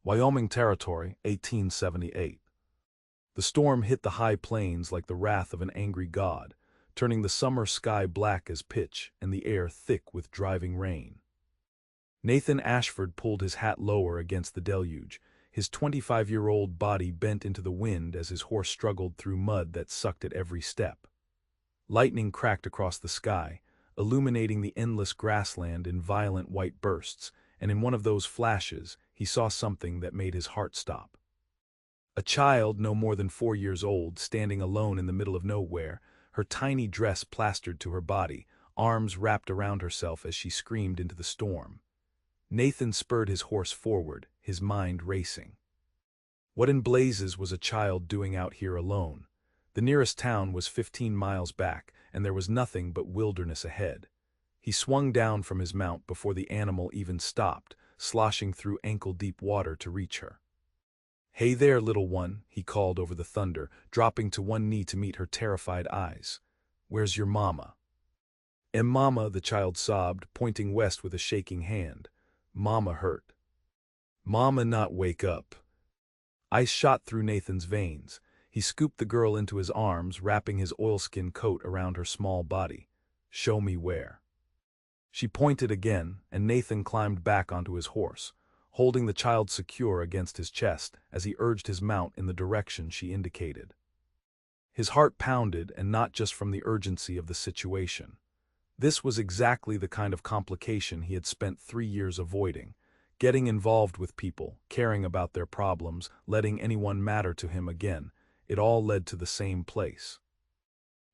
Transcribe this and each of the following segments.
Wyoming Territory, 1878. The storm hit the high plains like the wrath of an angry god, turning the summer sky black as pitch and the air thick with driving rain. Nathan Ashford pulled his hat lower against the deluge, his 25-year-old body bent into the wind as his horse struggled through mud that sucked at every step. Lightning cracked across the sky, illuminating the endless grassland in violent white bursts, and in one of those flashes, he saw something that made his heart stop. A child no more than 4 years old, standing alone in the middle of nowhere, her tiny dress plastered to her body, arms wrapped around herself as she screamed into the storm. Nathan spurred his horse forward, his mind racing. What in blazes was a child doing out here alone? The nearest town was 15 miles back, and there was nothing but wilderness ahead. He swung down from his mount before the animal even stopped, sloshing through ankle-deep water to reach her. "Hey there, little one," he called over the thunder, dropping to one knee to meet her terrified eyes. "Where's your mama?" Mama," the child sobbed, pointing west with a shaking hand. "Mama hurt." "Mama not wake up." Ice shot through Nathan's veins. He scooped the girl into his arms, wrapping his oilskin coat around her small body. "Show me where." She pointed again, and Nathan climbed back onto his horse, holding the child secure against his chest as he urged his mount in the direction she indicated. His heart pounded, and not just from the urgency of the situation. This was exactly the kind of complication he had spent 3 years avoiding, getting involved with people, caring about their problems, letting anyone matter to him again. It all led to the same place.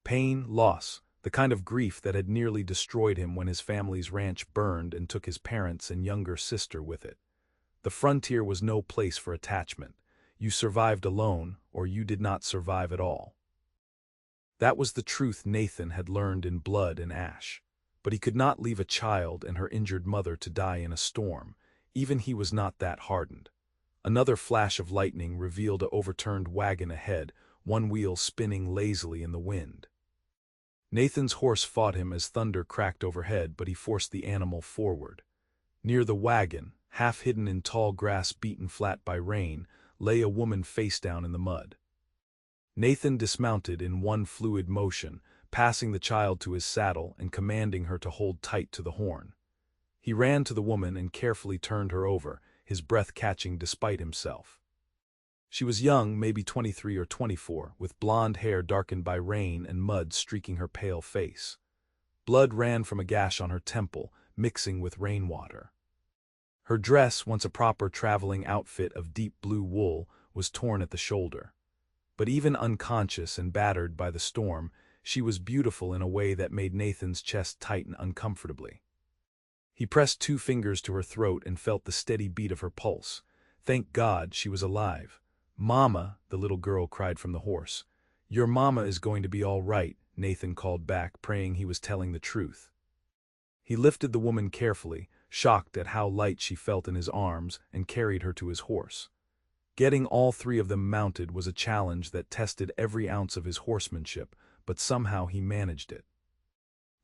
Pain, loss, the kind of grief that had nearly destroyed him when his family's ranch burned and took his parents and younger sister with it. The frontier was no place for attachment. You survived alone, or you did not survive at all. That was the truth Nathan had learned in blood and ash. But he could not leave a child and her injured mother to die in a storm. Even he was not that hardened. Another flash of lightning revealed an overturned wagon ahead, one wheel spinning lazily in the wind. Nathan's horse fought him as thunder cracked overhead, but he forced the animal forward. Near the wagon, half hidden in tall grass beaten flat by rain, lay a woman face down in the mud. Nathan dismounted in one fluid motion, passing the child to his saddle and commanding her to hold tight to the horn. He ran to the woman and carefully turned her over, his breath catching despite himself. She was young, maybe 23 or 24, with blonde hair darkened by rain and mud streaking her pale face. Blood ran from a gash on her temple, mixing with rainwater. Her dress, once a proper traveling outfit of deep blue wool, was torn at the shoulder. But even unconscious and battered by the storm, she was beautiful in a way that made Nathan's chest tighten uncomfortably. He pressed 2 fingers to her throat and felt the steady beat of her pulse. Thank God she was alive. "Mama," the little girl cried from the horse. "Your mama is going to be all right," Nathan called back, praying he was telling the truth. He lifted the woman carefully, shocked at how light she felt in his arms, and carried her to his horse. Getting all 3 of them mounted was a challenge that tested every ounce of his horsemanship, but somehow he managed it.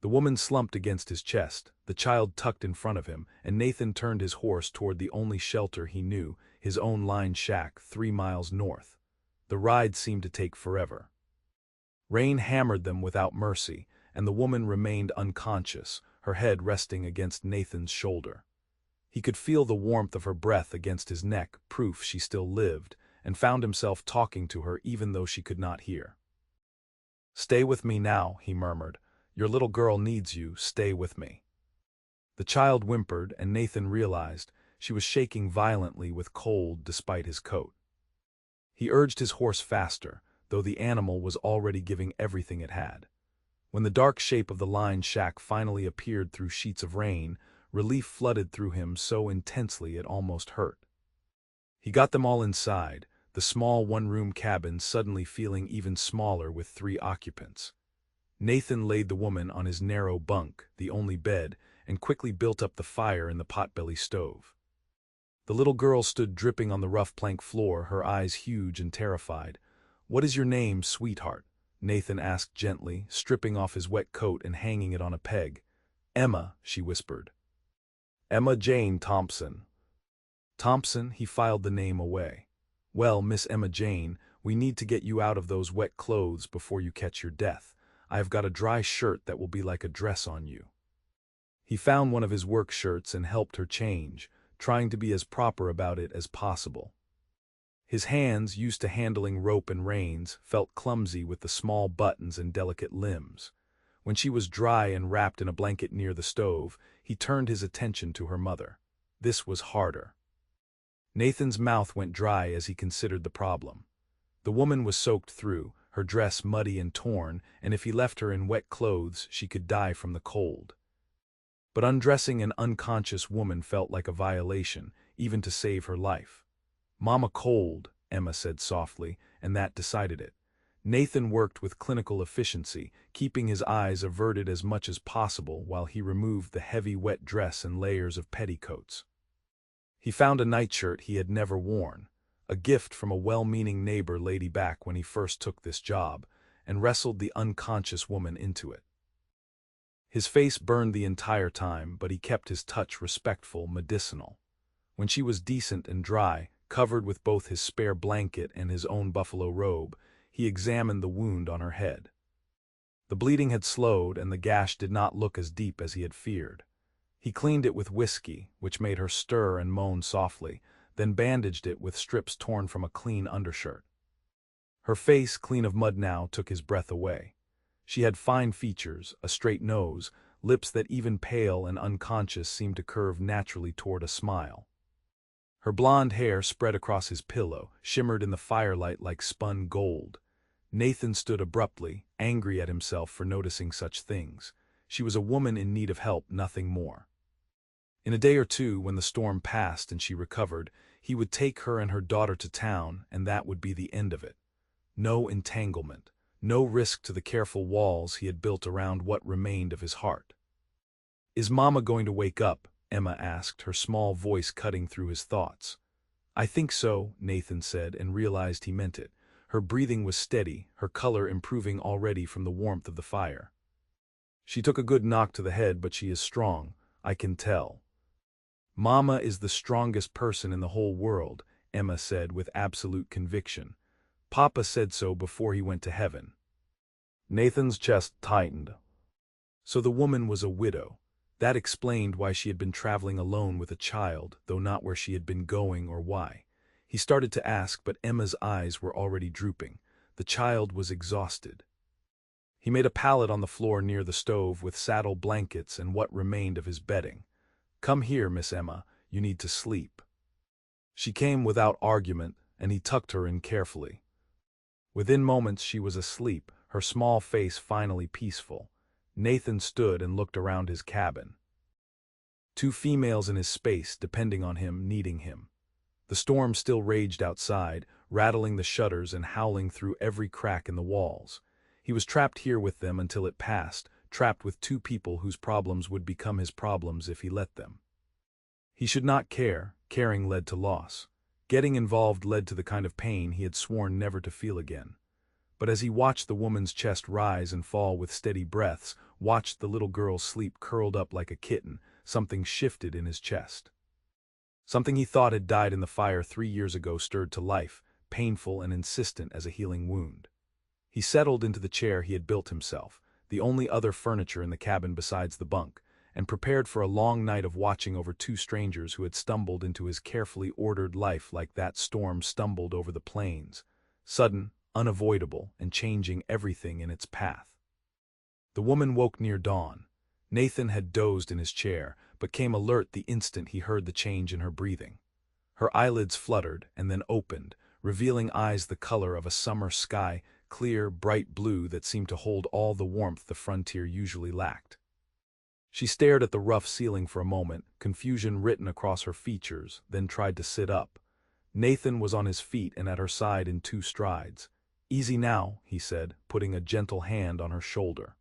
The woman slumped against his chest, the child tucked in front of him, and Nathan turned his horse toward the only shelter he knew, his own line shack 3 miles north. The ride seemed to take forever. Rain hammered them without mercy, and the woman remained unconscious, her head resting against Nathan's shoulder. He could feel the warmth of her breath against his neck, proof she still lived, and found himself talking to her even though she could not hear. "Stay with me now," he murmured. "Your little girl needs you, stay with me." The child whimpered, and Nathan realized she was shaking violently with cold despite his coat. He urged his horse faster, though the animal was already giving everything it had. When the dark shape of the line shack finally appeared through sheets of rain, relief flooded through him so intensely it almost hurt. He got them all inside, the small one-room cabin suddenly feeling even smaller with 3 occupants. Nathan laid the woman on his narrow bunk, the only bed, and quickly built up the fire in the potbelly stove. The little girl stood dripping on the rough plank floor, her eyes huge and terrified. "What is your name, sweetheart?" Nathan asked gently, stripping off his wet coat and hanging it on a peg. "Emma," she whispered. "Emma Jane Thompson." Thompson, he filed the name away. Well, Miss Emma Jane, we need to get you out of those wet clothes before you catch your death. I have got a dry shirt that will be like a dress on you. He found one of his work shirts and helped her change, trying to be as proper about it as possible. His hands, used to handling rope and reins, felt clumsy with the small buttons and delicate limbs. When she was dry and wrapped in a blanket near the stove, he turned his attention to her mother. This was harder. Nathan's mouth went dry as he considered the problem. The woman was soaked through, her dress muddy and torn, and if he left her in wet clothes, she could die from the cold. But undressing an unconscious woman felt like a violation, even to save her life. "Mama cold," Emma said softly, and that decided it. Nathan worked with clinical efficiency, keeping his eyes averted as much as possible while he removed the heavy wet dress and layers of petticoats. He found a nightshirt he had never worn, a gift from a well-meaning neighbor lady back when he first took this job, and wrestled the unconscious woman into it. His face burned the entire time, but he kept his touch respectful, medicinal. When she was decent and dry, covered with both his spare blanket and his own buffalo robe, he examined the wound on her head. The bleeding had slowed, and the gash did not look as deep as he had feared. He cleaned it with whiskey, which made her stir and moan softly, then bandaged it with strips torn from a clean undershirt. Her face, clean of mud now, took his breath away. She had fine features, a straight nose, lips that even pale and unconscious seemed to curve naturally toward a smile. Her blonde hair spread across his pillow, shimmered in the firelight like spun gold. Nathan stood abruptly, angry at himself for noticing such things. She was a woman in need of help, nothing more. In a day or two, when the storm passed and she recovered, he would take her and her daughter to town, and that would be the end of it. No entanglement, no risk to the careful walls he had built around what remained of his heart. "Is Mama going to wake up?" Emma asked, her small voice cutting through his thoughts. "I think so," Nathan said, and realized he meant it. Her breathing was steady, her color improving already from the warmth of the fire. "She took a good knock to the head, but she is strong, I can tell." "Mama is the strongest person in the whole world," Emma said with absolute conviction. "Papa said so before he went to heaven." Nathan's chest tightened. So the woman was a widow. That explained why she had been traveling alone with a child, though not where she had been going or why. He started to ask, but Emma's eyes were already drooping. The child was exhausted. He made a pallet on the floor near the stove with saddle blankets and what remained of his bedding. "Come here, Miss Emma, you need to sleep." She came without argument, and he tucked her in carefully. Within moments she was asleep, her small face finally peaceful. Nathan stood and looked around his cabin. Two females in his space, depending on him, needing him. The storm still raged outside, rattling the shutters and howling through every crack in the walls. He was trapped here with them until it passed, trapped with two people whose problems would become his problems if he let them. He should not care. Caring led to loss. Getting involved led to the kind of pain he had sworn never to feel again. But as he watched the woman's chest rise and fall with steady breaths, watched the little girl sleep curled up like a kitten, something shifted in his chest. Something he thought had died in the fire 3 years ago stirred to life, painful and insistent as a healing wound. He settled into the chair he had built himself, the only other furniture in the cabin besides the bunk, and prepared for a long night of watching over two strangers who had stumbled into his carefully ordered life like that storm stumbled over the plains, sudden, unavoidable, and changing everything in its path. The woman woke near dawn. Nathan had dozed in his chair, but came alert the instant he heard the change in her breathing. Her eyelids fluttered and then opened, revealing eyes the color of a summer sky, clear, bright blue that seemed to hold all the warmth the frontier usually lacked. She stared at the rough ceiling for a moment, confusion written across her features, then tried to sit up. Nathan was on his feet and at her side in 2 strides. "Easy now," he said, putting a gentle hand on her shoulder.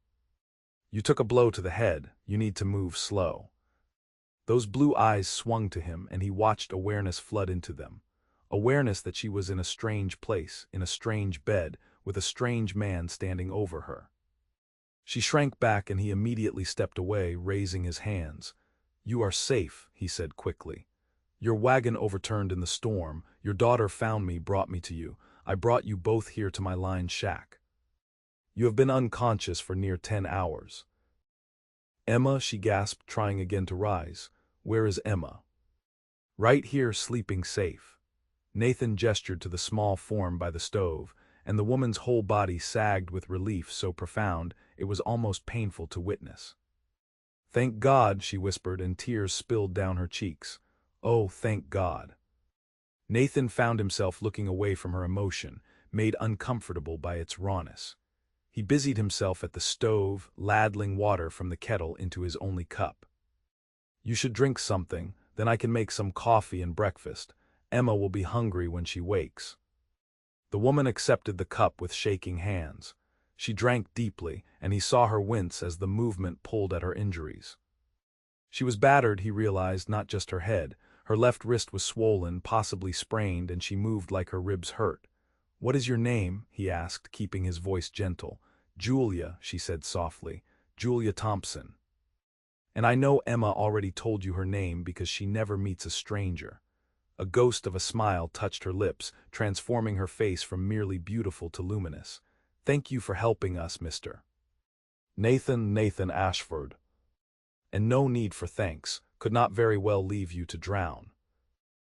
"You took a blow to the head. You need to move slow." Those blue eyes swung to him, and he watched awareness flood into them. Awareness that she was in a strange place, in a strange bed, with a strange man standing over her. She shrank back and he immediately stepped away, raising his hands. "You are safe," he said quickly. Your wagon overturned in the storm. Your daughter found me, brought me to you. I brought you both here to my line shack. You have been unconscious for near 10 hours. Emma, she gasped, trying again to rise. Where is Emma? Right here, sleeping safe. Nathan gestured to the small form by the stove, and the woman's whole body sagged with relief so profound it was almost painful to witness. Thank God, she whispered, and tears spilled down her cheeks. Oh, thank God. Nathan found himself looking away from her emotion, made uncomfortable by its rawness. He busied himself at the stove, ladling water from the kettle into his only cup. You should drink something, then I can make some coffee and breakfast. Emma will be hungry when she wakes. The woman accepted the cup with shaking hands. She drank deeply, and he saw her wince as the movement pulled at her injuries. She was battered, he realized, not just her head. Her left wrist was swollen, possibly sprained, and she moved like her ribs hurt. What is your name? He asked, keeping his voice gentle. Julia, she said softly. Julia Thompson. And I know Emma already told you her name because she never meets a stranger. A ghost of a smile touched her lips, transforming her face from merely beautiful to luminous. Thank you for helping us, Mr. Nathan Ashford. And no need for thanks, could not very well leave you to drown.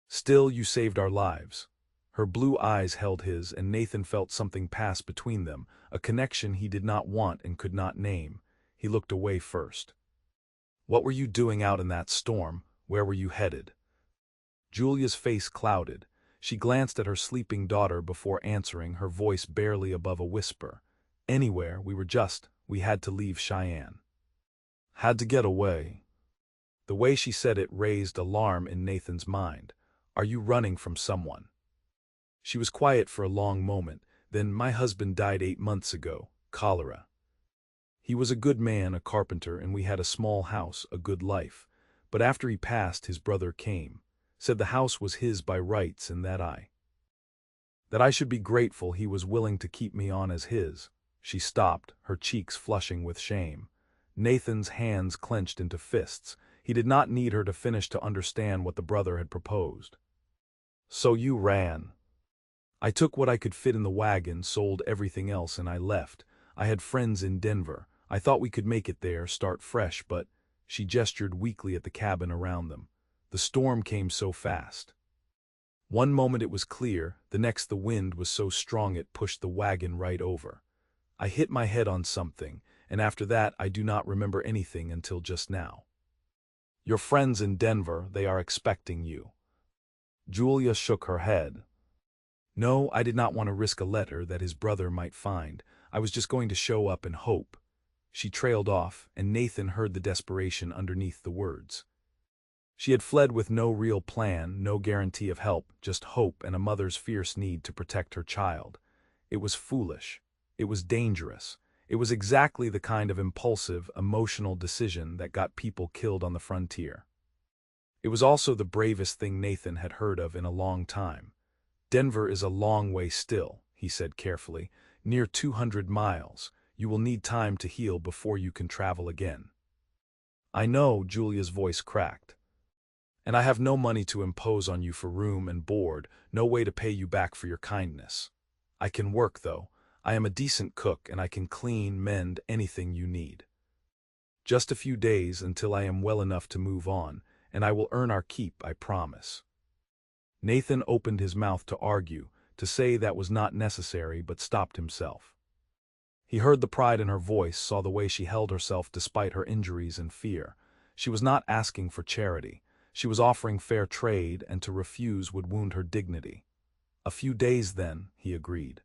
Still, you saved our lives. Her blue eyes held his, and Nathan felt something pass between them, a connection he did not want and could not name. He looked away first. What were you doing out in that storm? Where were you headed? Julia's face clouded. She glanced at her sleeping daughter before answering, her voice barely above a whisper. Anywhere, we had to leave Cheyenne. Had to get away. The way she said it raised alarm in Nathan's mind. Are you running from someone? She was quiet for a long moment, then my husband died 8 months ago, cholera. He was a good man, a carpenter, and we had a small house, a good life. But after he passed, his brother came, said the house was his by rights and that I should be grateful he was willing to keep me on as his. She stopped, her cheeks flushing with shame. Nathan's hands clenched into fists. He did not need her to finish to understand what the brother had proposed. So you ran. I took what I could fit in the wagon, sold everything else, and I left. I had friends in Denver. I thought we could make it there, start fresh, but she gestured weakly at the cabin around them. The storm came so fast. One moment it was clear, the next the wind was so strong it pushed the wagon right over. I hit my head on something, and after that I do not remember anything until just now. Your friends in Denver, they are expecting you. Julia shook her head. No, I did not want to risk a letter that his brother might find. I was just going to show up and hope. She trailed off, and Nathan heard the desperation underneath the words. She had fled with no real plan, no guarantee of help, just hope and a mother's fierce need to protect her child. It was foolish. It was dangerous. It was exactly the kind of impulsive, emotional decision that got people killed on the frontier. It was also the bravest thing Nathan had heard of in a long time. Denver is a long way still, he said carefully, near 200 miles. You will need time to heal before you can travel again. I know, Julia's voice cracked. And I have no money to impose on you for room and board, no way to pay you back for your kindness. I can work, though. I am a decent cook, and I can clean, mend, anything you need. Just a few days until I am well enough to move on, and I will earn our keep, I promise. Nathan opened his mouth to argue, to say that was not necessary, but stopped himself. He heard the pride in her voice, saw the way she held herself despite her injuries and fear. She was not asking for charity. She was offering fair trade, and to refuse would wound her dignity. A few days then, he agreed.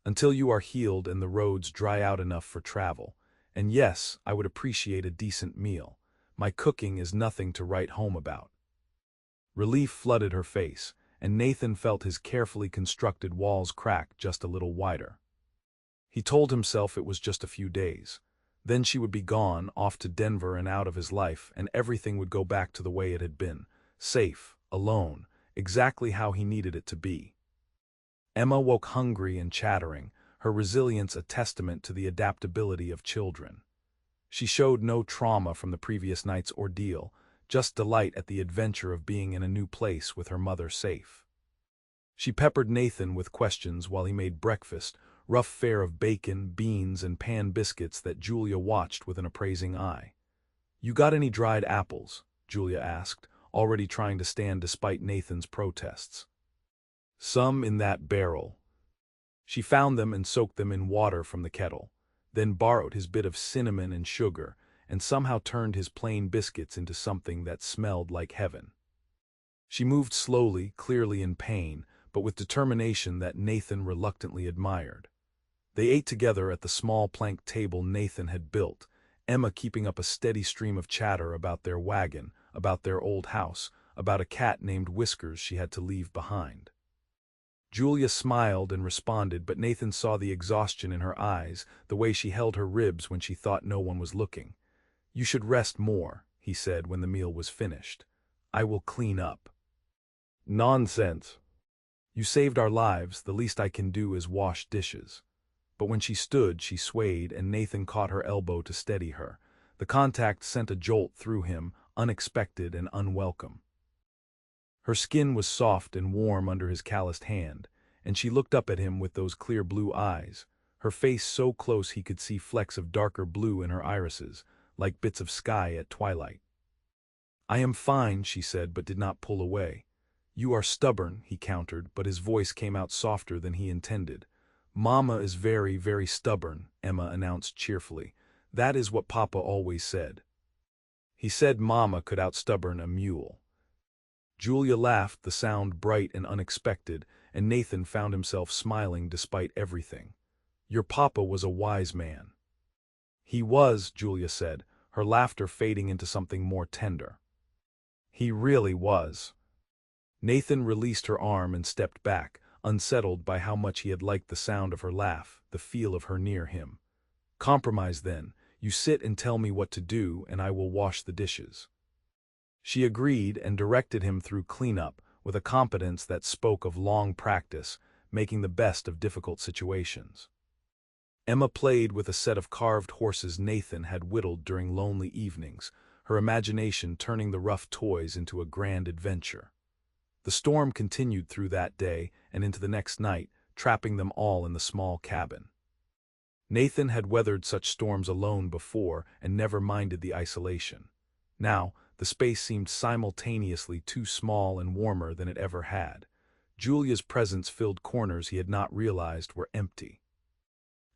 Until you are healed and the roads dry out enough for travel. And yes, I would appreciate a decent meal. My cooking is nothing to write home about. Relief flooded her face, and Nathan felt his carefully constructed walls crack just a little wider. He told himself it was just a few days. Then she would be gone, off to Denver and out of his life, and everything would go back to the way it had been. Safe, alone, exactly how he needed it to be. Emma woke hungry and chattering, her resilience a testament to the adaptability of children. She showed no trauma from the previous night's ordeal, just delight at the adventure of being in a new place with her mother safe. She peppered Nathan with questions while he made breakfast, rough fare of bacon, beans, and pan biscuits that Julia watched with an appraising eye. "You got any dried apples?" Julia asked, already trying to stand despite Nathan's protests. "Some in that barrel." She found them and soaked them in water from the kettle, then borrowed his bit of cinnamon and sugar, and somehow turned his plain biscuits into something that smelled like heaven. She moved slowly, clearly in pain, but with determination that Nathan reluctantly admired. They ate together at the small plank table Nathan had built, Emma keeping up a steady stream of chatter about their wagon, about their old house, about a cat named Whiskers she had to leave behind. Julia smiled and responded, but Nathan saw the exhaustion in her eyes, the way she held her ribs when she thought no one was looking. "You should rest more," he said when the meal was finished. "I will clean up." "Nonsense. You saved our lives, the least I can do is wash dishes." But when she stood, she swayed, and Nathan caught her elbow to steady her. The contact sent a jolt through him, unexpected and unwelcome. Her skin was soft and warm under his calloused hand, and she looked up at him with those clear blue eyes, her face so close he could see flecks of darker blue in her irises, like bits of sky at twilight. "I am fine," she said, but did not pull away. "You are stubborn," he countered, but his voice came out softer than he intended. "Mama is very, very stubborn," Emma announced cheerfully. "That is what Papa always said. He said Mama could outstubborn a mule." Julia laughed, the sound bright and unexpected, and Nathan found himself smiling despite everything. "Your Papa was a wise man." "He was," Julia said, her laughter fading into something more tender. "He really was." Nathan released her arm and stepped back, unsettled by how much he had liked the sound of her laugh, the feel of her near him. "Compromise then. You sit and tell me what to do, and I will wash the dishes." She agreed and directed him through cleanup with a competence that spoke of long practice, making the best of difficult situations. Emma played with a set of carved horses Nathan had whittled during lonely evenings, her imagination turning the rough toys into a grand adventure. The storm continued through that day and into the next night, trapping them all in the small cabin. Nathan had weathered such storms alone before and never minded the isolation. Now, the space seemed simultaneously too small and warmer than it ever had. Julia's presence filled corners he had not realized were empty.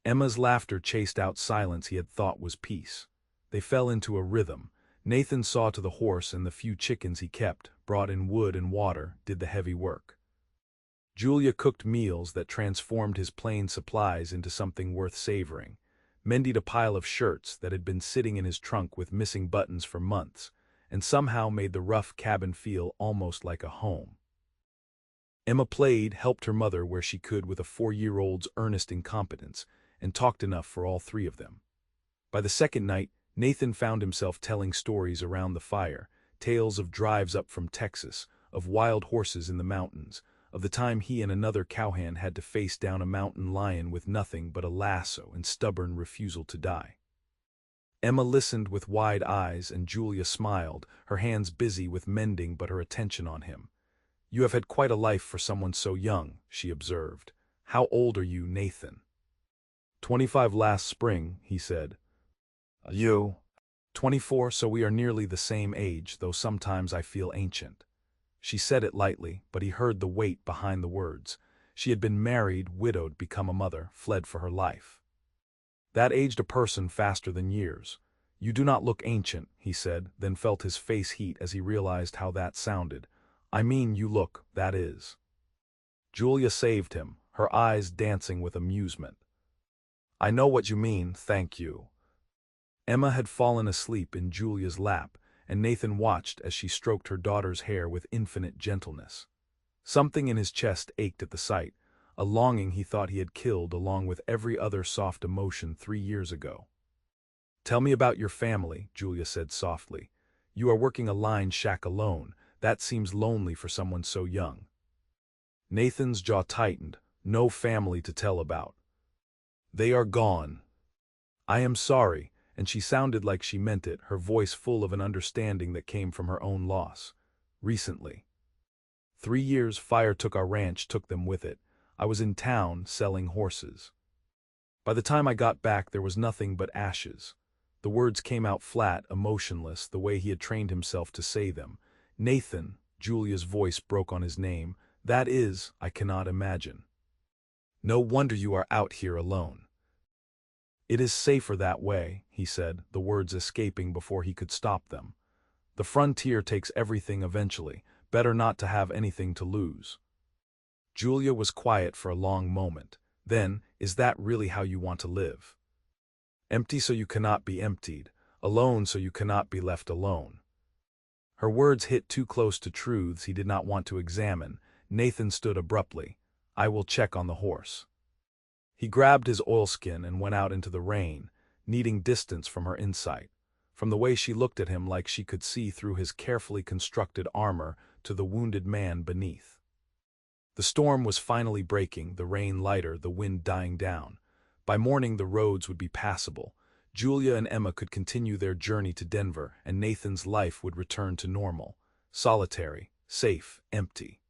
Emma's laughter chased out silence he had thought was peace. They fell into a rhythm. Nathan saw to the horse, and the few chickens he kept, brought in wood and water, did the heavy work. Julia cooked meals that transformed his plain supplies into something worth savoring, mended a pile of shirts that had been sitting in his trunk with missing buttons for months, and somehow made the rough cabin feel almost like a home. Emma played, helped her mother where she could with a 4-year-old's earnest incompetence, and talked enough for all three of them. By the second night, Nathan found himself telling stories around the fire, tales of drives up from Texas, of wild horses in the mountains, of the time he and another cowhand had to face down a mountain lion with nothing but a lasso and stubborn refusal to die. Emma listened with wide eyes, and Julia smiled, her hands busy with mending but her attention on him. "You have had quite a life for someone so young," she observed. "How old are you, Nathan?" 25 last spring," he said. "You?" 24, so we are nearly the same age, though sometimes I feel ancient." She said it lightly, but he heard the weight behind the words. She had been married, widowed, become a mother, fled for her life. That aged a person faster than years. "You do not look ancient," he said, then felt his face heat as he realized how that sounded. "I mean you look, that is." Julia saved him, her eyes dancing with amusement. "I know what you mean, thank you." Emma had fallen asleep in Julia's lap, and Nathan watched as she stroked her daughter's hair with infinite gentleness. Something in his chest ached at the sight, a longing he thought he had killed along with every other soft emotion 3 years ago. "Tell me about your family," Julia said softly. "You are working a line shack alone. That seems lonely for someone so young." Nathan's jaw tightened. "No family to tell about. They are gone." "I am sorry," and she sounded like she meant it, her voice full of an understanding that came from her own loss. Recently. 3 years fire took our ranch, took them with it. I was in town selling horses. By the time I got back there was nothing but ashes. The words came out flat, emotionless, the way he had trained himself to say them. Nathan, Julia's voice broke on his name. That is, I cannot imagine. No wonder you are out here alone. It is safer that way, he said, the words escaping before he could stop them. The frontier takes everything eventually. Better not to have anything to lose. Julia was quiet for a long moment. Then, is that really how you want to live? Empty so you cannot be emptied, alone so you cannot be left alone. Her words hit too close to truths he did not want to examine. Nathan stood abruptly. I will check on the horse. He grabbed his oilskin and went out into the rain, needing distance from her insight, from the way she looked at him like she could see through his carefully constructed armor to the wounded man beneath. The storm was finally breaking, the rain lighter, the wind dying down. By morning the roads would be passable. Julia and Emma could continue their journey to Denver, and Nathan's life would return to normal. Solitary, safe, empty.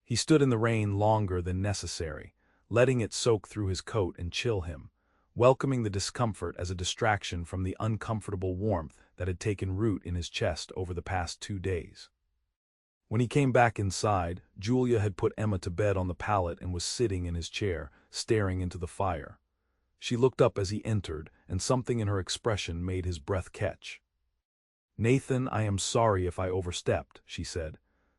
He stood in the rain longer than necessary, letting it soak through his coat and chill him, welcoming the discomfort as a distraction from the uncomfortable warmth that had taken root in his chest over the past 2 days. When he came back inside, Julia had put Emma to bed on the pallet and was sitting in his chair, staring into the fire. She looked up as he entered, and something in her expression made his breath catch. Nathan, I am sorry if I overstepped, she said.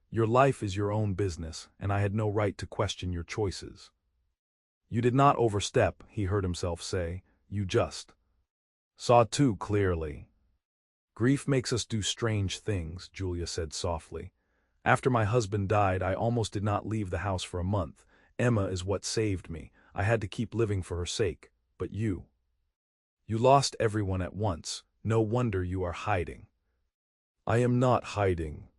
Your life is your own business, and I had no right to question your choices. You did not overstep, he heard himself say. You just saw too clearly. Grief makes us do strange things, Julia said softly. After my husband died, I almost did not leave the house for a month. Emma is what saved me. I had to keep living for her sake. But you lost everyone at once. No wonder you are hiding. I am not hiding.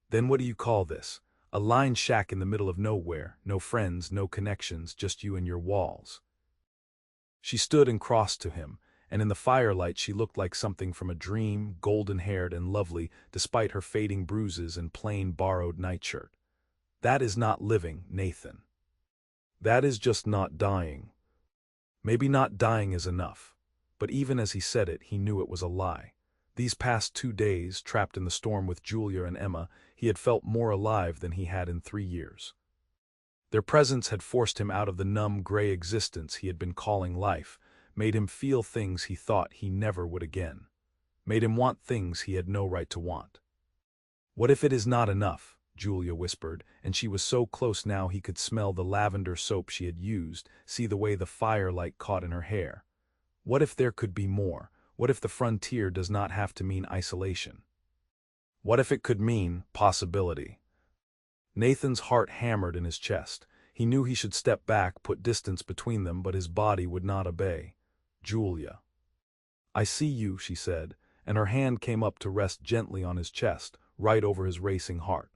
Then what do you call this? A lined shack in the middle of nowhere, no friends, no connections, just you and your walls. She stood and crossed to him, and in the firelight she looked like something from a dream, golden-haired and lovely, despite her fading bruises and plain borrowed nightshirt. That is not living, Nathan. That is just not dying. Maybe not dying is enough, but even as he said it, he knew it was a lie. These past 2 days, trapped in the storm with Julia and Emma, he had felt more alive than he had in 3 years. Their presence had forced him out of the numb, gray existence he had been calling life, made him feel things he thought he never would again, made him want things he had no right to want. What if it is not enough? Julia whispered, and she was so close now he could smell the lavender soap she had used, see the way the firelight caught in her hair. What if there could be more? What if the frontier does not have to mean isolation? What if it could mean possibility? Nathan's heart hammered in his chest. He knew he should step back, put distance between them, but his body would not obey. Julia. I see you, she said, and her hand came up to rest gently on his chest, right over his racing heart.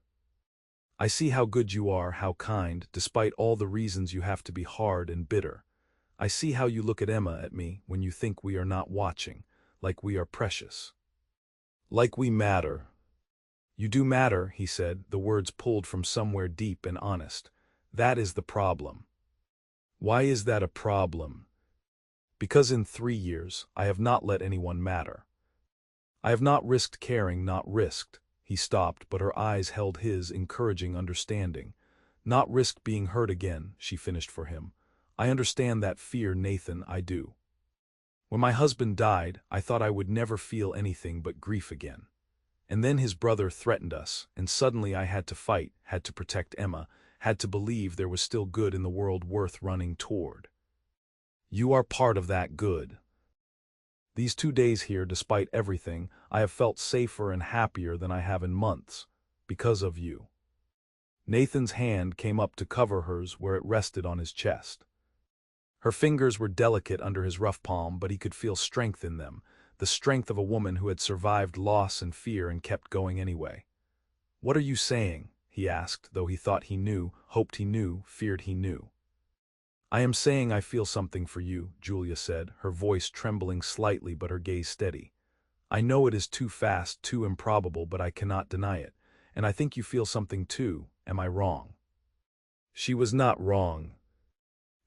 I see how good you are, how kind, despite all the reasons you have to be hard and bitter. I see how you look at Emma, at me, when you think we are not watching, like we are precious. Like we matter. You do matter, he said, the words pulled from somewhere deep and honest. That is the problem. Why is that a problem? Because in 3 years, I have not let anyone matter. I have not risked caring, not risked. He stopped, but her eyes held his, encouraging understanding. Not risked being hurt again, she finished for him. I understand that fear, Nathan, I do. When my husband died, I thought I would never feel anything but grief again. And then his brother threatened us, and suddenly I had to fight, had to protect Emma, had to believe there was still good in the world worth running toward. You are part of that good. These 2 days here, despite everything, I have felt safer and happier than I have in months, because of you. Nathan's hand came up to cover hers where it rested on his chest. Her fingers were delicate under his rough palm, but he could feel strength in them, the strength of a woman who had survived loss and fear and kept going anyway. What are you saying? He asked, though he thought he knew, hoped he knew, feared he knew. I am saying I feel something for you, Julia said, her voice trembling slightly but her gaze steady. I know it is too fast, too improbable, but I cannot deny it. And I think you feel something too. Am I wrong? She was not wrong.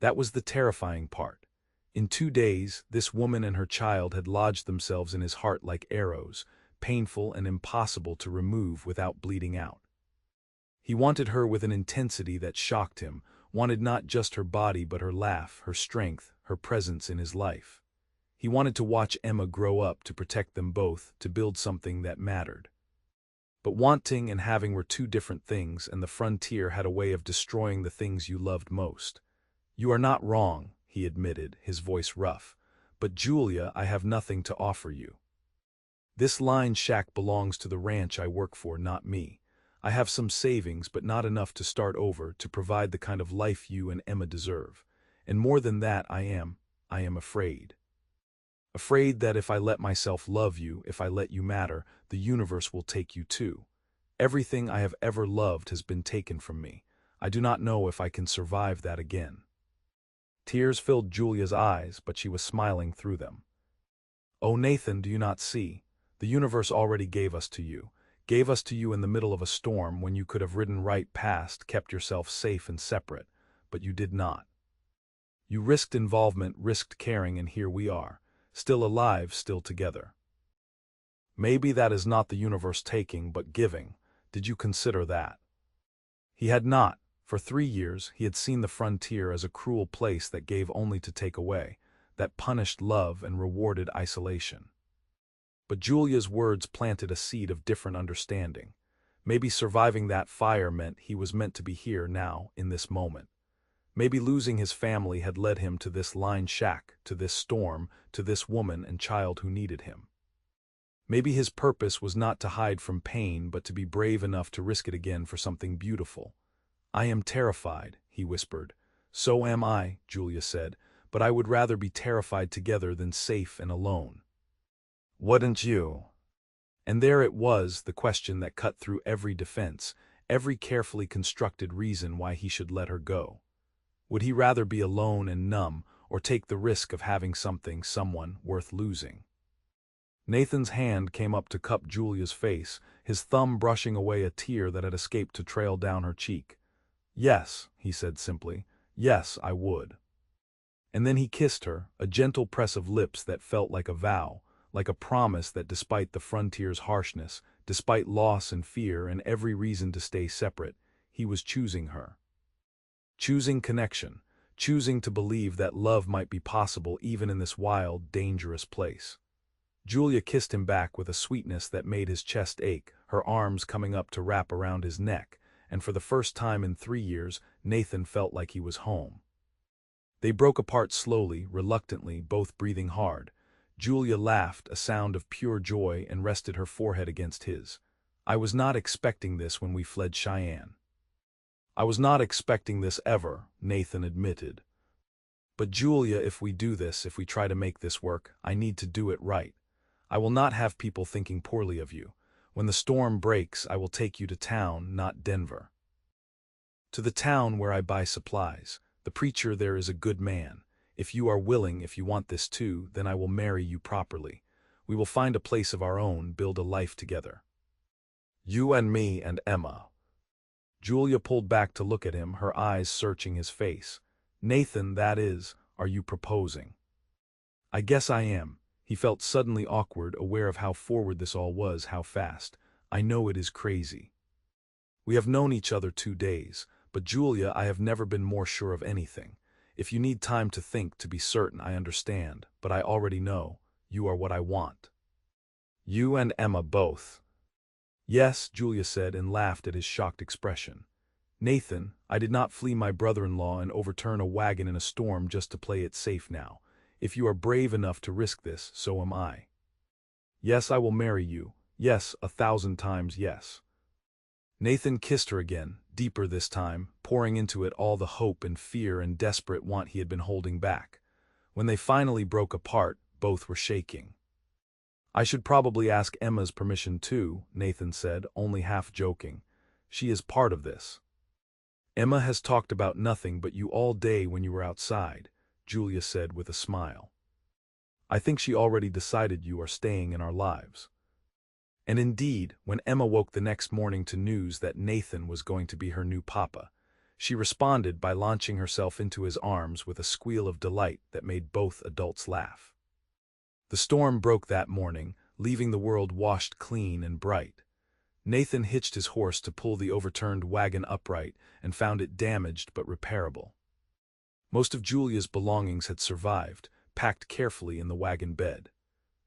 That was the terrifying part. In 2 days, this woman and her child had lodged themselves in his heart like arrows, painful and impossible to remove without bleeding out. He wanted her with an intensity that shocked him, wanted not just her body but her laugh, her strength, her presence in his life. He wanted to watch Emma grow up, to protect them both, to build something that mattered. But wanting and having were two different things, and the frontier had a way of destroying the things you loved most. You are not wrong, he admitted, his voice rough. But Julia, I have nothing to offer you. This line shack belongs to the ranch I work for, not me. I have some savings, but not enough to start over, to provide the kind of life you and Emma deserve. And more than that, I am afraid. Afraid that if I let myself love you, if I let you matter, the universe will take you too. Everything I have ever loved has been taken from me. I do not know if I can survive that again. Tears filled Julia's eyes, but she was smiling through them. Oh, Nathan, do you not see? The universe already gave us to you in the middle of a storm when you could have ridden right past, kept yourself safe and separate, but you did not. You risked involvement, risked caring, and here we are, still alive, still together. Maybe that is not the universe taking, but giving. Did you consider that? He had not. For 3 years, he had seen the frontier as a cruel place that gave only to take away, that punished love and rewarded isolation. But Julia's words planted a seed of different understanding. Maybe surviving that fire meant he was meant to be here now, in this moment. Maybe losing his family had led him to this line shack, to this storm, to this woman and child who needed him. Maybe his purpose was not to hide from pain, but to be brave enough to risk it again for something beautiful. I am terrified, he whispered. So am I, Julia said, but I would rather be terrified together than safe and alone. Wouldn't you? And there it was, the question that cut through every defense, every carefully constructed reason why he should let her go. Would he rather be alone and numb, or take the risk of having something, someone, worth losing? Nathan's hand came up to cup Julia's face, his thumb brushing away a tear that had escaped to trail down her cheek. Yes, he said simply. Yes, I would. And then he kissed her, a gentle press of lips that felt like a vow, like a promise that despite the frontier's harshness, despite loss and fear and every reason to stay separate, he was choosing her. Choosing connection, choosing to believe that love might be possible even in this wild, dangerous place. Julia kissed him back with a sweetness that made his chest ache, her arms coming up to wrap around his neck, and for the first time in 3 years, Nathan felt like he was home. They broke apart slowly, reluctantly, both breathing hard. Julia laughed, a sound of pure joy, and rested her forehead against his. I was not expecting this when we fled Cheyenne. I was not expecting this ever, Nathan admitted. But Julia, if we do this, if we try to make this work, I need to do it right. I will not have people thinking poorly of you. When the storm breaks, I will take you to town, not Denver. To the town where I buy supplies. The preacher there is a good man. If you are willing, if you want this too, then I will marry you properly. We will find a place of our own, build a life together. You and me and Emma. Julia pulled back to look at him, her eyes searching his face. Nathan, that is, are you proposing? I guess I am. He felt suddenly awkward, aware of how forward this all was, how fast. I know it is crazy. We have known each other 2 days, but Julia, I have never been more sure of anything. If you need time to think, to be certain, I understand, but I already know, you are what I want. You and Emma both. Yes, Julia said and laughed at his shocked expression. Nathan, I did not flee my brother-in-law and overturn a wagon in a storm just to play it safe now. If you are brave enough to risk this, so am I. Yes, I will marry you. Yes, 1,000 times yes. Nathan kissed her again, deeper this time, pouring into it all the hope and fear and desperate want he had been holding back. When they finally broke apart, both were shaking. I should probably ask Emma's permission too, Nathan said, only half joking. She is part of this. Emma has talked about nothing but you all day when you were outside, Julia said with a smile. I think she already decided you are staying in our lives. And indeed, when Emma woke the next morning to news that Nathan was going to be her new papa, she responded by launching herself into his arms with a squeal of delight that made both adults laugh. The storm broke that morning, leaving the world washed clean and bright. Nathan hitched his horse to pull the overturned wagon upright and found it damaged but repairable. Most of Julia's belongings had survived, packed carefully in the wagon bed.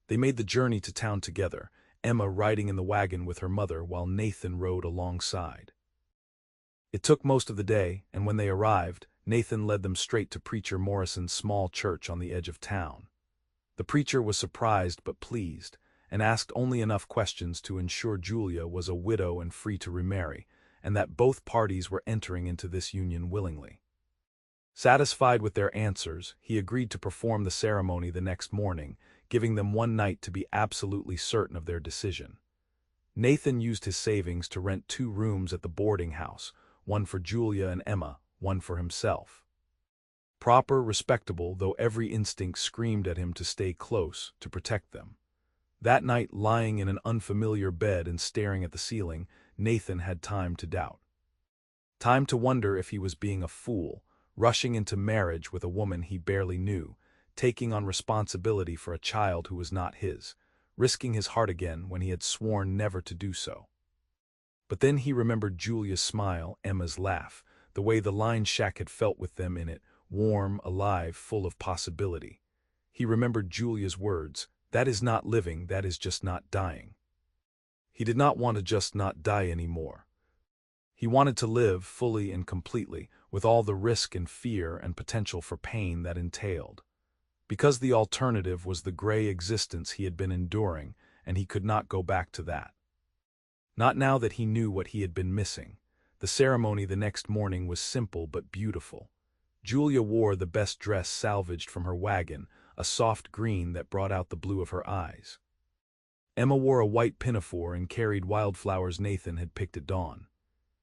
They made the journey to town together, Emma riding in the wagon with her mother while Nathan rode alongside. It took most of the day, and when they arrived, Nathan led them straight to Preacher Morrison's small church on the edge of town. The preacher was surprised but pleased, and asked only enough questions to ensure Julia was a widow and free to remarry, and that both parties were entering into this union willingly. Satisfied with their answers, he agreed to perform the ceremony the next morning, giving them one night to be absolutely certain of their decision. Nathan used his savings to rent 2 rooms at the boarding house, one for Julia and Emma, one for himself. Proper, respectable, though every instinct screamed at him to stay close, to protect them. That night, lying in an unfamiliar bed and staring at the ceiling, Nathan had time to doubt. Time to wonder if he was being a fool, rushing into marriage with a woman he barely knew, taking on responsibility for a child who was not his, risking his heart again when he had sworn never to do so. But then he remembered Julia's smile, Emma's laugh, the way the line shack had felt with them in it, warm, alive, full of possibility. He remembered Julia's words, "That is not living, that is just not dying." He did not want to just not die anymore. He wanted to live fully and completely, with all the risk and fear and potential for pain that entailed. Because the alternative was the gray existence he had been enduring, and he could not go back to that. Not now that he knew what he had been missing. The ceremony the next morning was simple but beautiful. Julia wore the best dress salvaged from her wagon, a soft green that brought out the blue of her eyes. Emma wore a white pinafore and carried wildflowers Nathan had picked at dawn.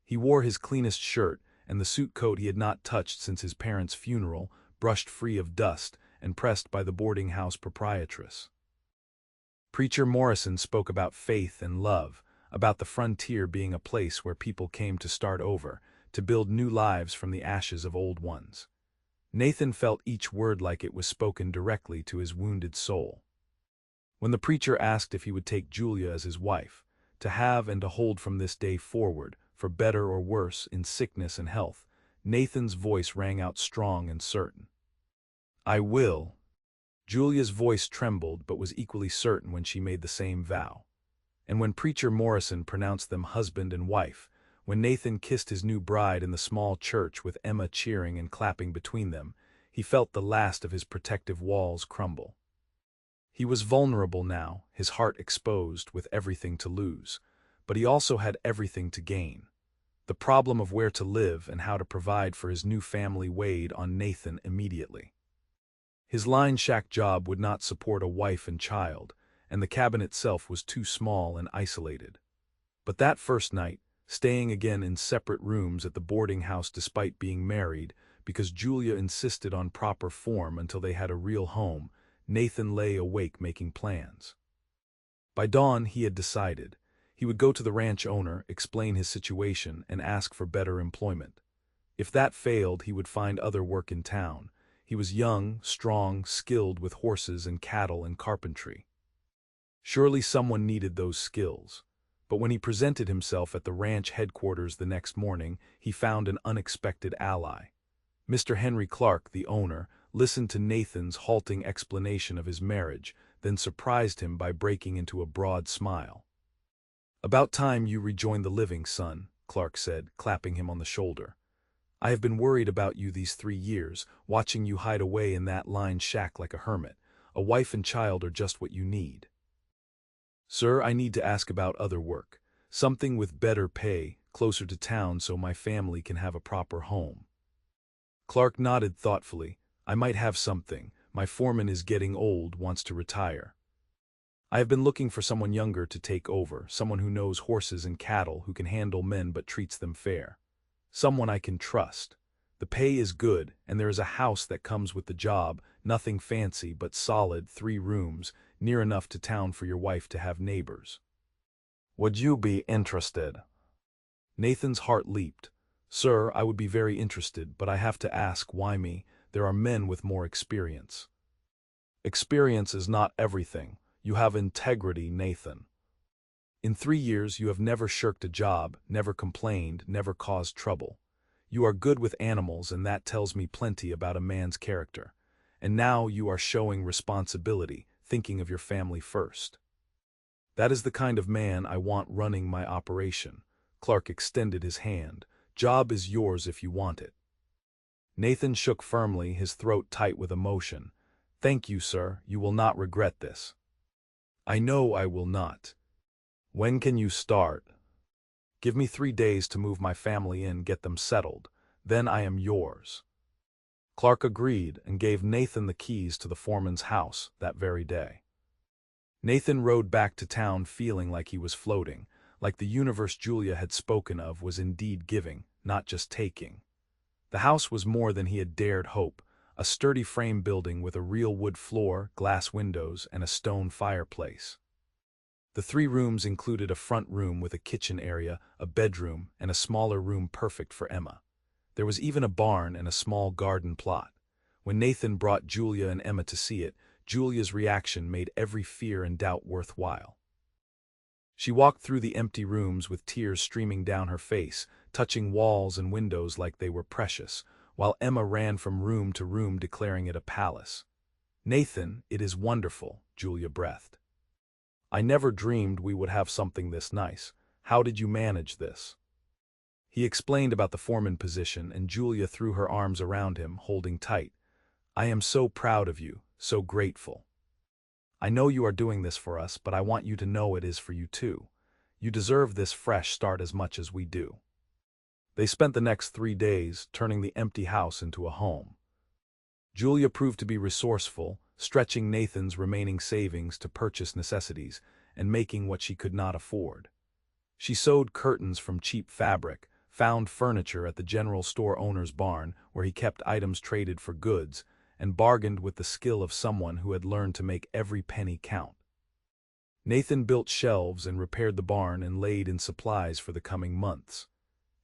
He wore his cleanest shirt and the suit coat he had not touched since his parents' funeral, brushed free of dust and pressed by the boarding house proprietress. Preacher Morrison spoke about faith and love, about the frontier being a place where people came to start over, to build new lives from the ashes of old ones. Nathan felt each word like it was spoken directly to his wounded soul. When the preacher asked if he would take Julia as his wife, to have and to hold from this day forward, for better or worse, in sickness and health, Nathan's voice rang out strong and certain. "I will." Julia's voice trembled but was equally certain when she made the same vow. And when Preacher Morrison pronounced them husband and wife, when Nathan kissed his new bride in the small church with Emma cheering and clapping between them, he felt the last of his protective walls crumble. He was vulnerable now, his heart exposed, with everything to lose, but he also had everything to gain. The problem of where to live and how to provide for his new family weighed on Nathan immediately. His line shack job would not support a wife and child, and the cabin itself was too small and isolated. But that first night, staying again in separate rooms at the boarding house despite being married, because Julia insisted on proper form until they had a real home, Nathan lay awake making plans. By dawn he had decided. He would go to the ranch owner, explain his situation, and ask for better employment. If that failed, he would find other work in town. He was young, strong, skilled with horses and cattle and carpentry. Surely someone needed those skills. But when he presented himself at the ranch headquarters the next morning, he found an unexpected ally. Mr. Henry Clark, the owner, listened to Nathan's halting explanation of his marriage, then surprised him by breaking into a broad smile. "About time you rejoined the living, son," Clark said, clapping him on the shoulder. "I have been worried about you these 3 years, watching you hide away in that lined shack like a hermit. A wife and child are just what you need." "Sir, I need to ask about other work. Something with better pay, closer to town so my family can have a proper home." Clark nodded thoughtfully. "I might have something. My foreman is getting old, wants to retire. I have been looking for someone younger to take over, someone who knows horses and cattle, who can handle men but treats them fair. someone I can trust. The pay is good, and there is a house that comes with the job, nothing fancy but solid 3 rooms, near enough to town for your wife to have neighbors. Would you be interested? Nathan's heart leaped. Sir, I would be very interested, but I have to ask, why me? There are men with more experience. Experience is not everything. You have integrity, Nathan. In 3 years you have never shirked a job, never complained, never caused trouble. You are good with animals, and that tells me plenty about a man's character. And now you are showing responsibility, thinking of your family first. That is the kind of man I want running my operation. Clark extended his hand. Job is yours if you want it. Nathan shook firmly, his throat tight with emotion. Thank you, sir. You will not regret this. I know I will not. When can you start? Give me 3 days to move my family in, get them settled. Then I am yours. Clark agreed and gave Nathan the keys to the foreman's house that very day. Nathan rode back to town feeling like he was floating, like the universe Julia had spoken of was indeed giving, not just taking. The house was more than he had dared hope, a sturdy frame building with a real wood floor, glass windows, and a stone fireplace. The 3 rooms included a front room with a kitchen area, a bedroom, and a smaller room perfect for Emma. There was even a barn and a small garden plot. When Nathan brought Julia and Emma to see it, Julia's reaction made every fear and doubt worthwhile. She walked through the empty rooms with tears streaming down her face, touching walls and windows like they were precious, while Emma ran from room to room declaring it a palace. Nathan, it is wonderful, Julia breathed. I never dreamed we would have something this nice. How did you manage this? He explained about the foreman position, and Julia threw her arms around him, holding tight. I am so proud of you, so grateful. I know you are doing this for us, but I want you to know it is for you too. You deserve this fresh start as much as we do. They spent the next 3 days turning the empty house into a home. Julia proved to be resourceful, stretching Nathan's remaining savings to purchase necessities and making what she could not afford. She sewed curtains from cheap fabric, found furniture at the general store owner's barn where he kept items traded for goods, and bargained with the skill of someone who had learned to make every penny count. Nathan built shelves and repaired the barn and laid in supplies for the coming months.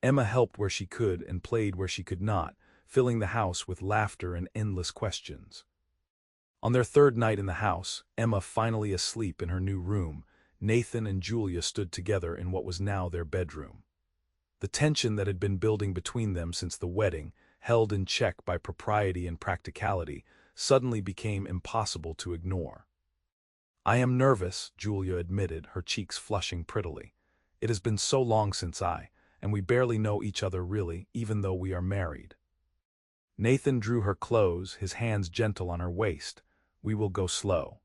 Emma helped where she could and played where she could not, filling the house with laughter and endless questions. On their 3rd night in the house, Emma finally asleep in her new room, Nathan and Julia stood together in what was now their bedroom. The tension that had been building between them since the wedding, held in check by propriety and practicality, suddenly became impossible to ignore. I am nervous, Julia admitted, her cheeks flushing prettily. It has been so long since and we barely know each other really, even though we are married. Nathan drew her close, his hands gentle on her waist. We will go slow.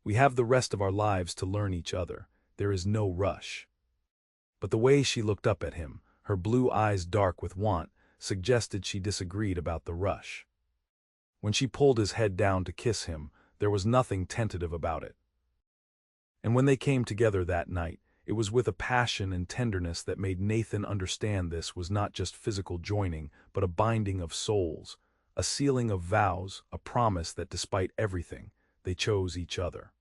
We have the rest of our lives to learn each other. There is no rush. But the way she looked up at him, her blue eyes dark with want, suggested she disagreed about the rush. When she pulled his head down to kiss him, there was nothing tentative about it. And when they came together that night, it was with a passion and tenderness that made Nathan understand this was not just physical joining, but a binding of souls, a sealing of vows, a promise that despite everything, they chose each other.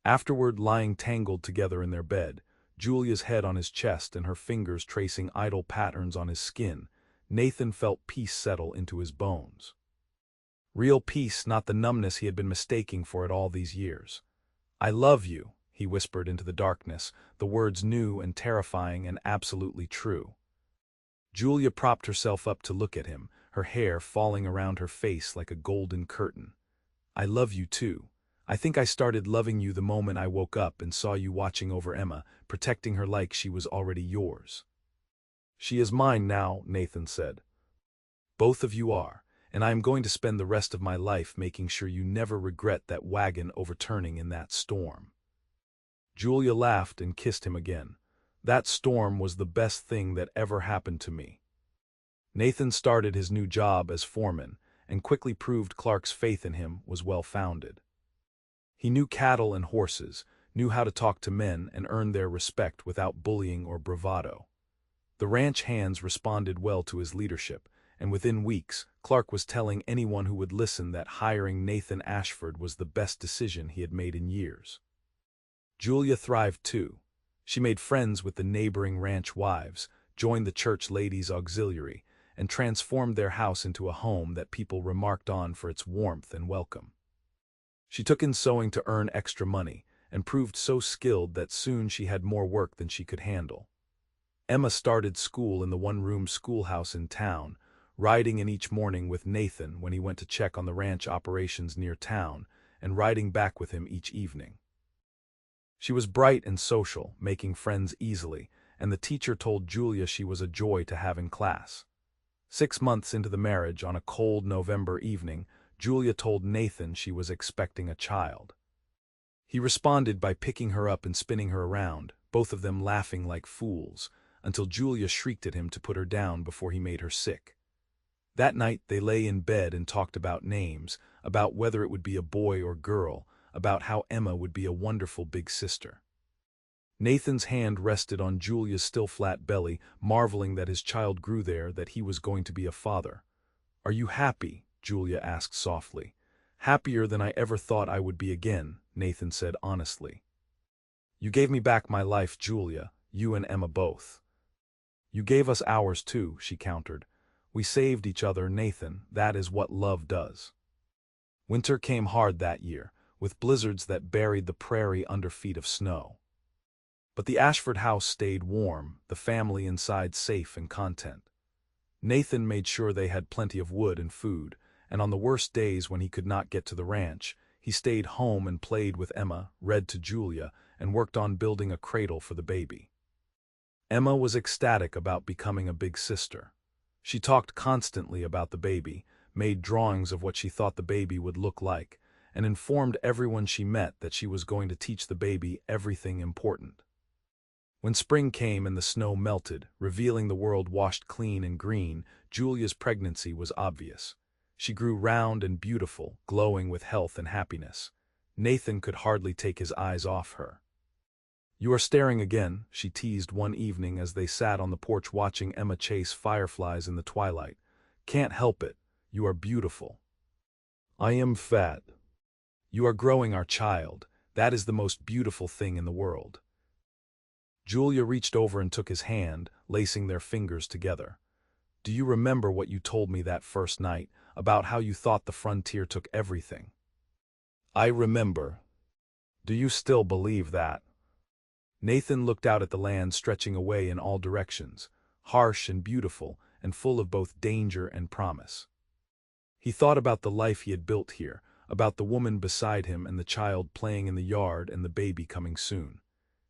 Afterward, lying tangled together in their bed, Julia's head on his chest and her fingers tracing idle patterns on his skin, Nathan felt peace settle into his bones. Real peace, not the numbness he had been mistaking for it all these years. I love you, he whispered into the darkness, the words new and terrifying and absolutely true. Julia propped herself up to look at him, her hair falling around her face like a golden curtain. I love you too. I think I started loving you the moment I woke up and saw you watching over Emma, protecting her like she was already yours. She is mine now, Nathan said. Both of you are, and I am going to spend the rest of my life making sure you never regret that wagon overturning in that storm. Julia laughed and kissed him again. That storm was the best thing that ever happened to me. Nathan started his new job as foreman, and quickly proved Clark's faith in him was well-founded. He knew cattle and horses, knew how to talk to men and earn their respect without bullying or bravado. The ranch hands responded well to his leadership, and within weeks, Clark was telling anyone who would listen that hiring Nathan Ashford was the best decision he had made in years. Julia thrived too. She made friends with the neighboring ranch wives, joined the church ladies' auxiliary, and transformed their house into a home that people remarked on for its warmth and welcome. She took in sewing to earn extra money, and proved so skilled that soon she had more work than she could handle. Emma started school in the one-room schoolhouse in town, riding in each morning with Nathan when he went to check on the ranch operations near town, and riding back with him each evening. She was bright and social, making friends easily, and the teacher told Julia she was a joy to have in class. 6 months into the marriage, on a cold November evening, Julia told Nathan she was expecting a child. He responded by picking her up and spinning her around, both of them laughing like fools, until Julia shrieked at him to put her down before he made her sick. That night they lay in bed and talked about names, about whether it would be a boy or girl, about how Emma would be a wonderful big sister. Nathan's hand rested on Julia's still flat belly, marveling that his child grew there, that he was going to be a father. "Are you happy?" Julia asked softly. "Happier than I ever thought I would be again," Nathan said honestly. "You gave me back my life, Julia, you and Emma both." "You gave us ours too," she countered. "We saved each other, Nathan, that is what love does." Winter came hard that year, with blizzards that buried the prairie under feet of snow. But the Ashford house stayed warm, the family inside safe and content. Nathan made sure they had plenty of wood and food, and on the worst days when he could not get to the ranch, he stayed home and played with Emma, read to Julia, and worked on building a cradle for the baby. Emma was ecstatic about becoming a big sister. She talked constantly about the baby, made drawings of what she thought the baby would look like, and informed everyone she met that she was going to teach the baby everything important. When spring came and the snow melted, revealing the world washed clean and green, Julia's pregnancy was obvious. She grew round and beautiful, glowing with health and happiness. Nathan could hardly take his eyes off her. "You are staring again," she teased one evening as they sat on the porch watching Emma chase fireflies in the twilight. "Can't help it. You are beautiful." "I am fat." "You are growing our child. That is the most beautiful thing in the world." Julia reached over and took his hand, lacing their fingers together. "Do you remember what you told me that first night, about how you thought the frontier took everything?" "I remember." "Do you still believe that?" Nathan looked out at the land stretching away in all directions, harsh and beautiful, and full of both danger and promise. He thought about the life he had built here, about the woman beside him and the child playing in the yard and the baby coming soon.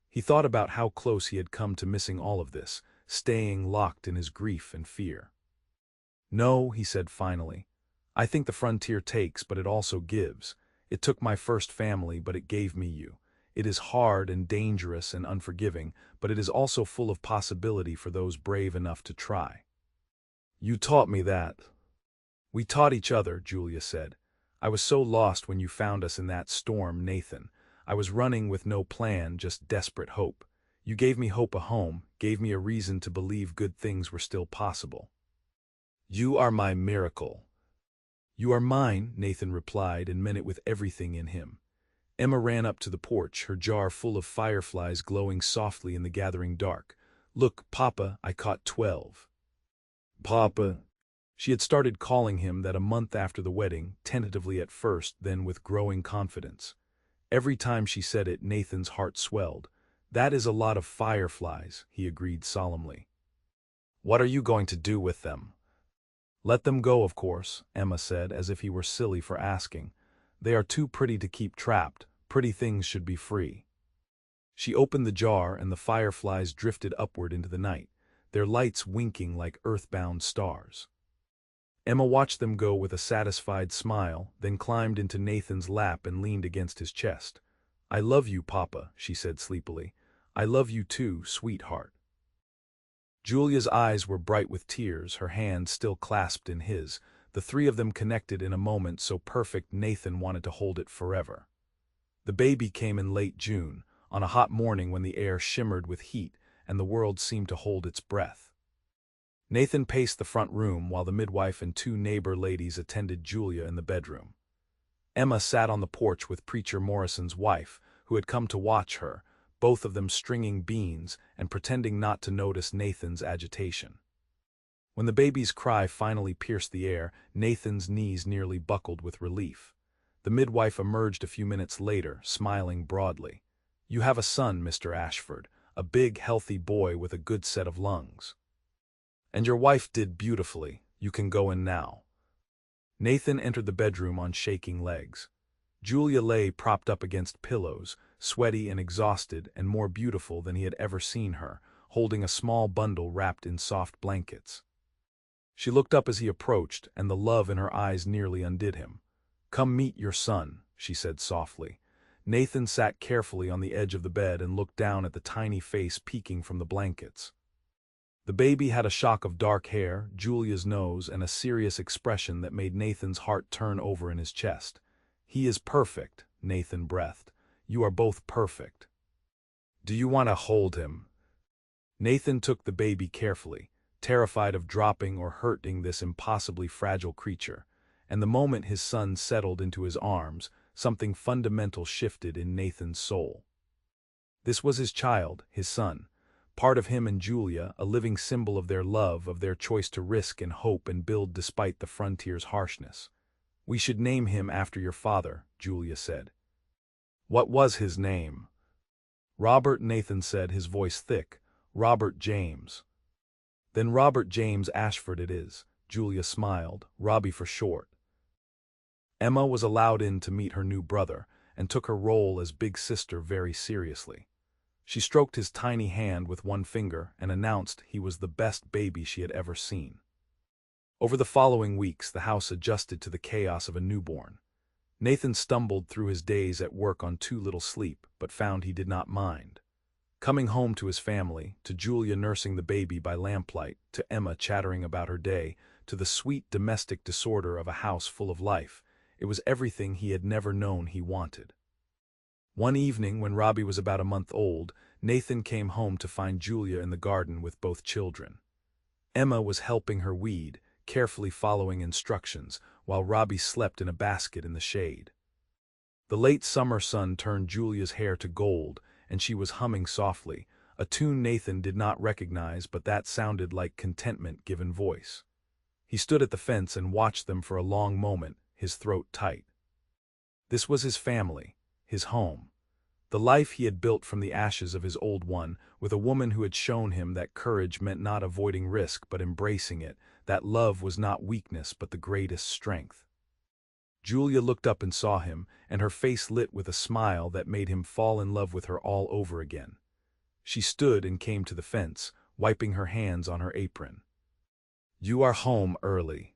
He thought about how close he had come to missing all of this, staying locked in his grief and fear. "No," he said finally. "I think the frontier takes, but it also gives. It took my first family, but it gave me you. It is hard and dangerous and unforgiving, but it is also full of possibility for those brave enough to try." "You taught me that." "We taught each other," Julia said. "I was so lost when you found us in that storm, Nathan. I was running with no plan, just desperate hope. You gave me hope, a home, gave me a reason to believe good things were still possible." "You are my miracle." "You are mine," Nathan replied and meant it with everything in him. Emma ran up to the porch, her jar full of fireflies glowing softly in the gathering dark. "Look, Papa, I caught 12. "Papa." She had started calling him that a month after the wedding, tentatively at first, then with growing confidence. Every time she said it, Nathan's heart swelled. "That is a lot of fireflies," he agreed solemnly. "What are you going to do with them?" "Let them go, of course," Emma said, as if he were silly for asking. "They are too pretty to keep trapped. Pretty things should be free." She opened the jar and the fireflies drifted upward into the night, their lights winking like earthbound stars. Emma watched them go with a satisfied smile, then climbed into Nathan's lap and leaned against his chest. "I love you, Papa," she said sleepily. "I love you too, sweetheart." Julia's eyes were bright with tears, her hand still clasped in his. The three of them connected in a moment so perfect Nathan wanted to hold it forever. The baby came in late June, on a hot morning when the air shimmered with heat and the world seemed to hold its breath. Nathan paced the front room while the midwife and two neighbor ladies attended Julia in the bedroom. Emma sat on the porch with Preacher Morrison's wife, who had come to watch her, both of them stringing beans and pretending not to notice Nathan's agitation. When the baby's cry finally pierced the air, Nathan's knees nearly buckled with relief. The midwife emerged a few minutes later, smiling broadly. "You have a son, Mr. Ashford, a big, healthy boy with a good set of lungs. And your wife did beautifully. You can go in now." Nathan entered the bedroom on shaking legs. Julia lay propped up against pillows, sweaty and exhausted and more beautiful than he had ever seen her, holding a small bundle wrapped in soft blankets. She looked up as he approached, and the love in her eyes nearly undid him. "Come meet your son," she said softly. Nathan sat carefully on the edge of the bed and looked down at the tiny face peeking from the blankets. The baby had a shock of dark hair, Julia's nose, and a serious expression that made Nathan's heart turn over in his chest. "He is perfect," Nathan breathed. "You are both perfect. Do you want to hold him?" Nathan took the baby carefully, terrified of dropping or hurting this impossibly fragile creature, and the moment his son settled into his arms, something fundamental shifted in Nathan's soul. This was his child, his son. Part of him and Julia, a living symbol of their love, of their choice to risk and hope and build despite the frontier's harshness. "We should name him after your father," Julia said. "What was his name?" "Robert," Nathan said, his voice thick. "Robert James." "Then Robert James Ashford it is," Julia smiled. "Robbie for short." Emma was allowed in to meet her new brother, and took her role as big sister very seriously. She stroked his tiny hand with one finger and announced he was the best baby she had ever seen. Over the following weeks, the house adjusted to the chaos of a newborn. Nathan stumbled through his days at work on too little sleep, but found he did not mind. Coming home to his family, to Julia nursing the baby by lamplight, to Emma chattering about her day, to the sweet domestic disorder of a house full of life, it was everything he had never known he wanted. One evening, when Robbie was about a month old, Nathan came home to find Julia in the garden with both children. Emma was helping her weed, carefully following instructions, while Robbie slept in a basket in the shade. The late summer sun turned Julia's hair to gold, and she was humming softly, a tune Nathan did not recognize, but that sounded like contentment given voice. He stood at the fence and watched them for a long moment, his throat tight. This was his family, his home. The life he had built from the ashes of his old one, with a woman who had shown him that courage meant not avoiding risk but embracing it, that love was not weakness but the greatest strength. Julia looked up and saw him, and her face lit with a smile that made him fall in love with her all over again. She stood and came to the fence, wiping her hands on her apron. "You are home early."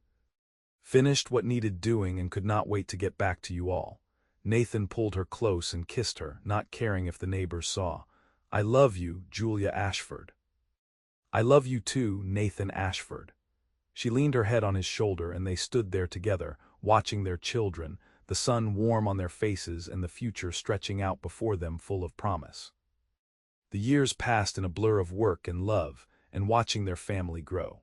Finished what needed doing and could not wait to get back to you all. Nathan pulled her close and kissed her, not caring if the neighbors saw. "I love you, Julia Ashford." "I love you too, Nathan Ashford." She leaned her head on his shoulder and they stood there together, watching their children, the sun warm on their faces and the future stretching out before them full of promise. The years passed in a blur of work and love, and watching their family grow.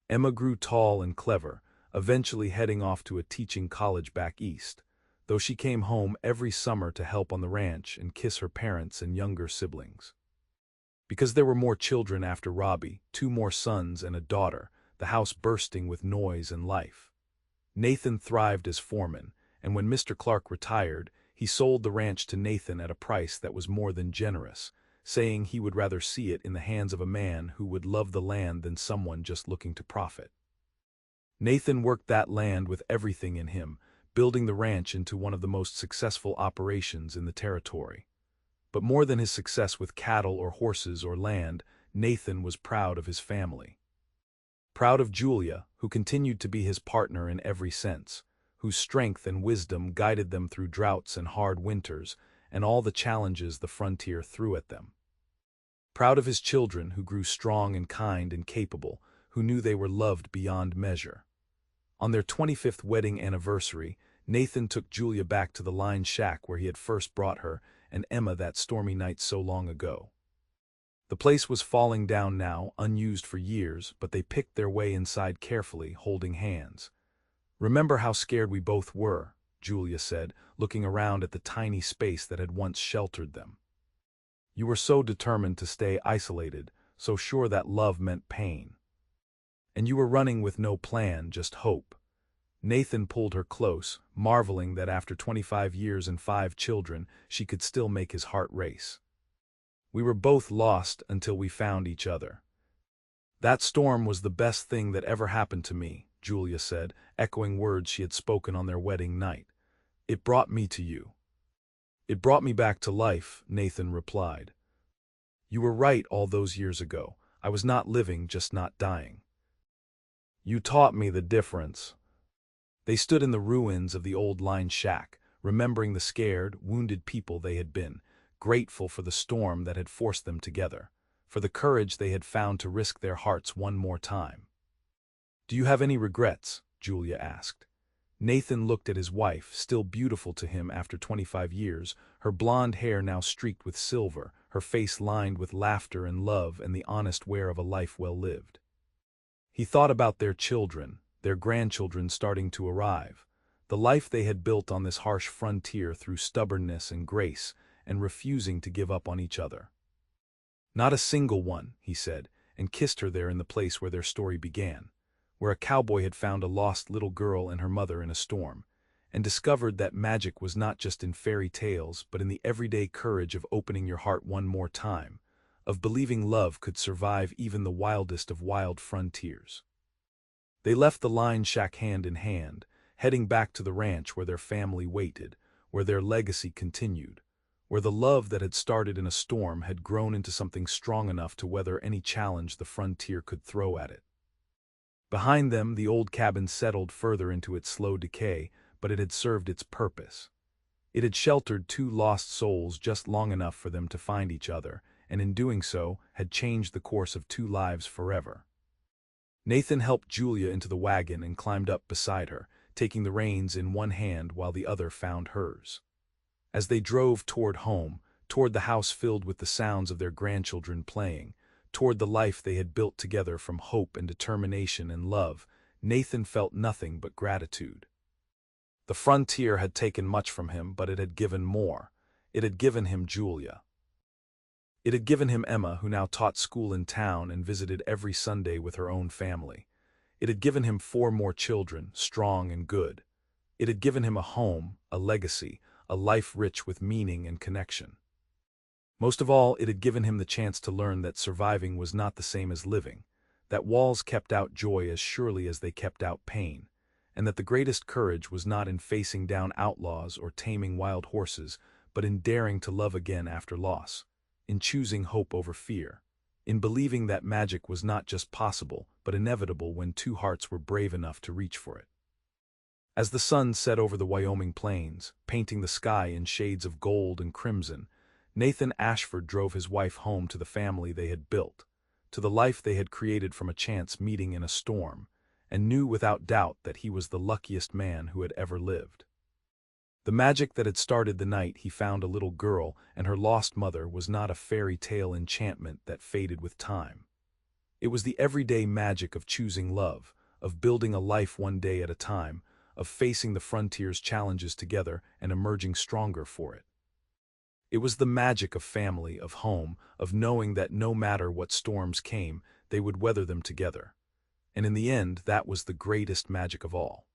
Emma grew tall and clever, eventually heading off to a teaching college back east, though she came home every summer to help on the ranch and kiss her parents and younger siblings. Because there were more children after Robbie, 2 more sons and a daughter, the house bursting with noise and life. Nathan thrived as foreman, and when Mr. Clark retired, he sold the ranch to Nathan at a price that was more than generous, saying he would rather see it in the hands of a man who would love the land than someone just looking to profit. Nathan worked that land with everything in him, building the ranch into one of the most successful operations in the territory. But more than his success with cattle or horses or land, Nathan was proud of his family. Proud of Julia, who continued to be his partner in every sense, whose strength and wisdom guided them through droughts and hard winters and all the challenges the frontier threw at them. Proud of his children, who grew strong and kind and capable, who knew they were loved beyond measure. On their 25th wedding anniversary, Nathan took Julia back to the line shack where he had first brought her, and Emma that stormy night so long ago. The place was falling down now, unused for years, but they picked their way inside carefully, holding hands. "Remember how scared we both were," Julia said, looking around at the tiny space that had once sheltered them. "You were so determined to stay isolated, so sure that love meant pain. And you were running with no plan, just hope." Nathan pulled her close, marveling that after 25 years and 5 children, she could still make his heart race. "We were both lost until we found each other." "That storm was the best thing that ever happened to me," Julia said, echoing words she had spoken on their wedding night. "It brought me to you." "It brought me back to life," Nathan replied. "You were right all those years ago. I was not living, just not dying. You taught me the difference." They stood in the ruins of the old line shack, remembering the scared, wounded people they had been, grateful for the storm that had forced them together, for the courage they had found to risk their hearts one more time. "Do you have any regrets?" Julia asked. Nathan looked at his wife, still beautiful to him after 25 years, her blonde hair now streaked with silver, her face lined with laughter and love and the honest wear of a life well lived. He thought about their children, their grandchildren starting to arrive, the life they had built on this harsh frontier through stubbornness and grace, and refusing to give up on each other. "Not a single one," he said, and kissed her there in the place where their story began, where a cowboy had found a lost little girl and her mother in a storm, and discovered that magic was not just in fairy tales but in the everyday courage of opening your heart one more time, of believing love could survive even the wildest of wild frontiers. They left the line shack hand in hand, heading back to the ranch where their family waited, where their legacy continued, where the love that had started in a storm had grown into something strong enough to weather any challenge the frontier could throw at it. Behind them, the old cabin settled further into its slow decay, but it had served its purpose. It had sheltered 2 lost souls just long enough for them to find each other, and in doing so, had changed the course of 2 lives forever. Nathan helped Julia into the wagon and climbed up beside her, taking the reins in one hand while the other found hers. As they drove toward home, toward the house filled with the sounds of their grandchildren playing, toward the life they had built together from hope and determination and love, Nathan felt nothing but gratitude. The frontier had taken much from him, but it had given more. It had given him Julia. It had given him Emma, who now taught school in town and visited every Sunday with her own family. It had given him 4 more children, strong and good. It had given him a home, a legacy, a life rich with meaning and connection. Most of all, it had given him the chance to learn that surviving was not the same as living, that walls kept out joy as surely as they kept out pain, and that the greatest courage was not in facing down outlaws or taming wild horses, but in daring to love again after loss, in choosing hope over fear, in believing that magic was not just possible, but inevitable when 2 hearts were brave enough to reach for it. As the sun set over the Wyoming plains, painting the sky in shades of gold and crimson, Nathan Ashford drove his wife home to the family they had built, to the life they had created from a chance meeting in a storm, and knew without doubt that he was the luckiest man who had ever lived. The magic that had started the night he found a little girl and her lost mother was not a fairy tale enchantment that faded with time. It was the everyday magic of choosing love, of building a life one day at a time, of facing the frontier's challenges together and emerging stronger for it. It was the magic of family, of home, of knowing that no matter what storms came, they would weather them together. And in the end, that was the greatest magic of all.